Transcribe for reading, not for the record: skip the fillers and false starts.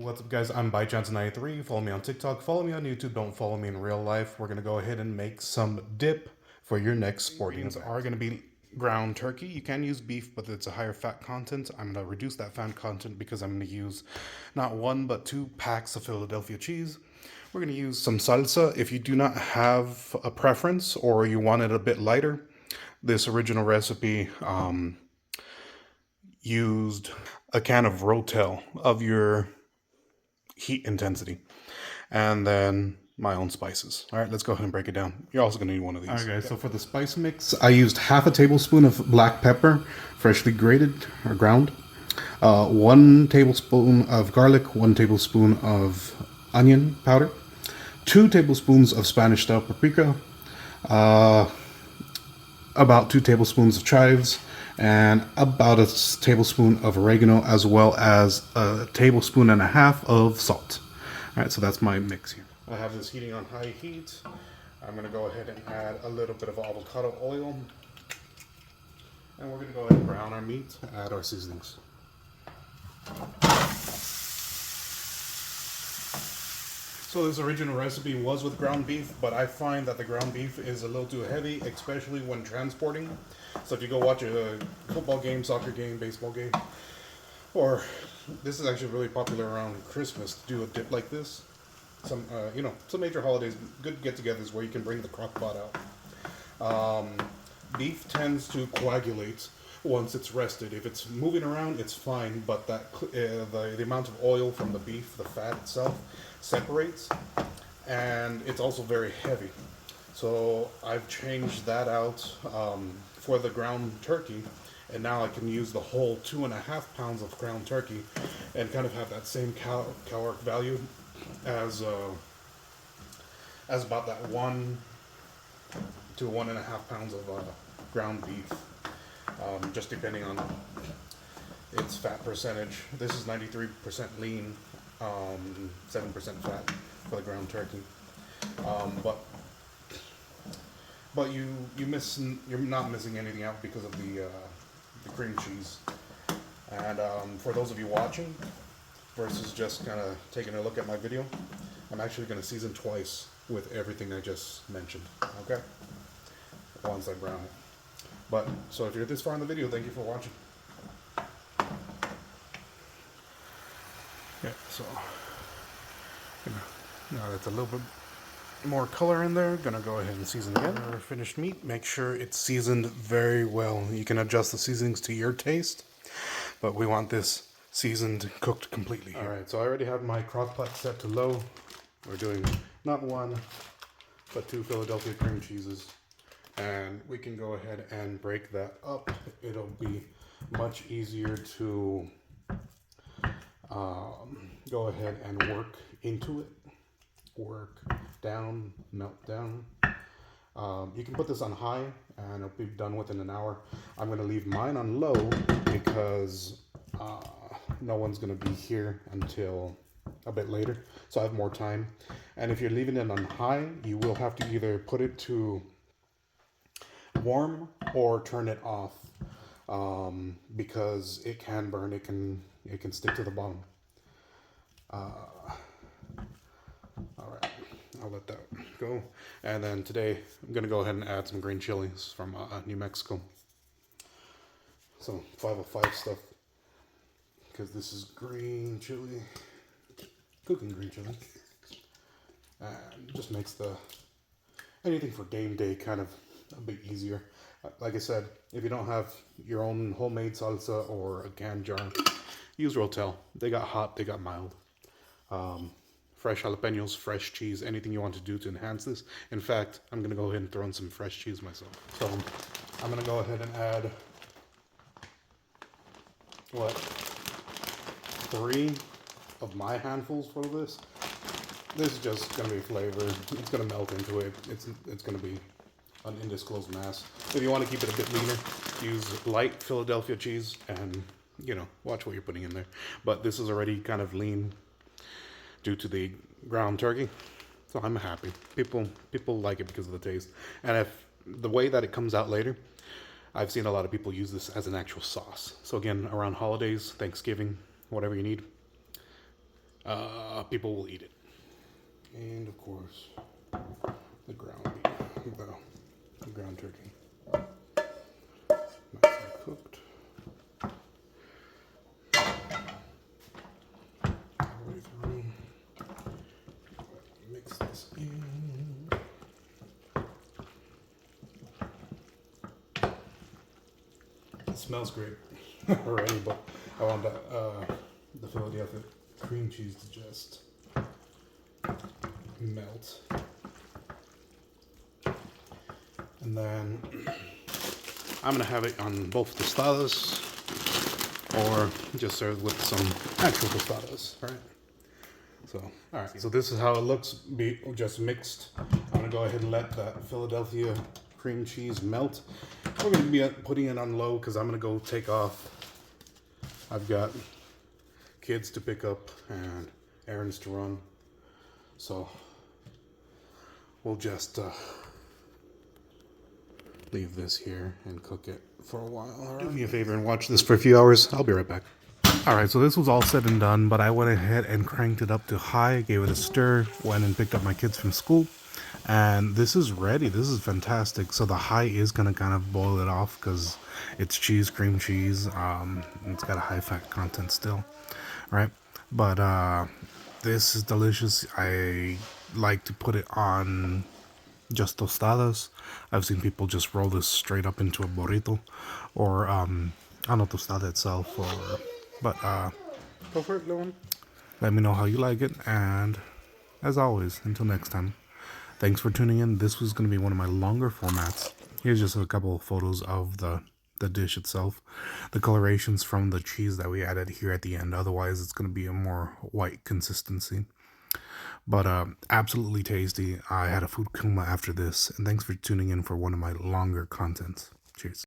What's up, guys? I'm ByChance93. Follow me on TikTok. Follow me on YouTube. Don't follow me in real life. We're gonna go ahead and make some dip for your next sporting event. Are gonna be ground turkey. You can use beef, but it's a higher fat content. I'm gonna reduce that fat content because I'm gonna use not one but 2 packs of Philadelphia cheese. We're gonna use some salsa. If you do not have a preference or you want it a bit lighter, this original recipe used a can of Rotel of your heat intensity, and then my own spices. All right, let's go ahead and break it down. You're also gonna need one of these. All right, guys, so for the spice mix, I used half a tablespoon of black pepper, freshly grated or ground, 1 tablespoon of garlic, 1 tablespoon of onion powder, 2 tablespoons of Spanish style paprika, about 2 tablespoons of chives, and about a tablespoon of oregano, as well as a tablespoon and a half of salt. All right, so that's my mix here. I have this heating on high heat. I'm gonna go ahead and add a little bit of avocado oil, and we're gonna go ahead and brown our meat, add our seasonings. So this original recipe was with ground beef, but I find that the ground beef is a little too heavy, especially when transporting. So if you go watch a football game, soccer game, baseball game, or this is actually really popular around Christmas to do a dip like this. Some major holidays, good get-togethers where you can bring the crock pot out. Beef tends to coagulate once it's rested. If it's moving around, it's fine, but that the amount of oil from the beef, the fat itself, separates, and it's also very heavy. So I've changed that out for the ground turkey, and now I can use the whole 2.5 pounds of ground turkey and kind of have that same caloric value as about that 1 to 1.5 pounds of ground beef, just depending on its fat percentage. This is 93% lean, 7% fat for the ground turkey. But you're not missing anything out because of the cream cheese. And for those of you watching, versus just kind of taking a look at my video, I'm actually going to season twice with everything I just mentioned. Okay, once I brown it. But so if you're this far in the video, thank you for watching. Yeah, so now that's a little bit more color in there. Gonna go ahead and season again. Our finished meat, make sure it's seasoned very well. You can adjust the seasonings to your taste, but we want this seasoned, cooked completely here. All right, so I already have my crock pot set to low. We're doing not 1, but 2 Philadelphia cream cheeses, and we can go ahead and break that up. It'll be much easier to go ahead and work into it. Work down, melt down. You can put this on high and it'll be done within an hour. I'm going to leave mine on low because no one's going to be here until a bit later, so I have more time. And if you're leaving it on high, you will have to either put it to warm or turn it off, because it can burn. It can stick to the bottom. All right, I'll let that go. And then today I'm gonna go ahead and add some green chilies from New Mexico. So 505 stuff, because this is green chili, cooking green chili, and just makes anything for game day kind of a bit easier. Like I said, if you don't have your own homemade salsa or a canned jar, use Rotel. They got hot, they got mild. Fresh jalapenos, fresh cheese, anything you want to do to enhance this. In fact, I'm going to go ahead and throw in some fresh cheese myself. So I'm going to go ahead and add, 3 of my handfuls for this. This is just going to be flavor. It's going to melt into it. It's going to be an undisclosed mass. If you want to keep it a bit leaner, use light Philadelphia cheese and, watch what you're putting in there. But this is already kind of lean due to the ground turkey, so I'm happy. People like it because of the taste, and if the way that it comes out later, I've seen a lot of people use this as an actual sauce. So again, around holidays, Thanksgiving, whatever you need, people will eat it. And of course, the ground beef, the ground turkey. Nicely cooked. All the way through. Mix this in. It smells great already, but I want the Philadelphia cream cheese to just melt. And then I'm gonna have it on both tostadas or just served with some actual tostadas, right? So, all right, so this is how it looks, just mixed. I'm gonna go ahead and let that Philadelphia cream cheese melt. We're gonna be putting it on low because I'm gonna go take off. I've got kids to pick up and errands to run. So we'll just leave this here and cook it for a while. All right. Do me a favor and watch this for a few hours. I'll be right back. Alright, so this was all said and done, but I went ahead and cranked it up to high, gave it a stir, went and picked up my kids from school, and this is ready. This is fantastic. So the high is going to kind of boil it off because it's cheese, cream cheese. It's got a high fat content still, right? But this is delicious. I like to put it on just tostadas. I've seen people just roll this straight up into a burrito or on a tostada itself, but Go for it, Lowen. let me know how you like it, and as always, until next time, thanks for tuning in. This was going to be one of my longer formats. Here's just a couple of photos of the dish itself, the colorations from the cheese that we added here at the end. Otherwise, it's going to be a more white consistency. But absolutely tasty. I had a food coma after this, and thanks for tuning in for one of my longer contents. Cheers.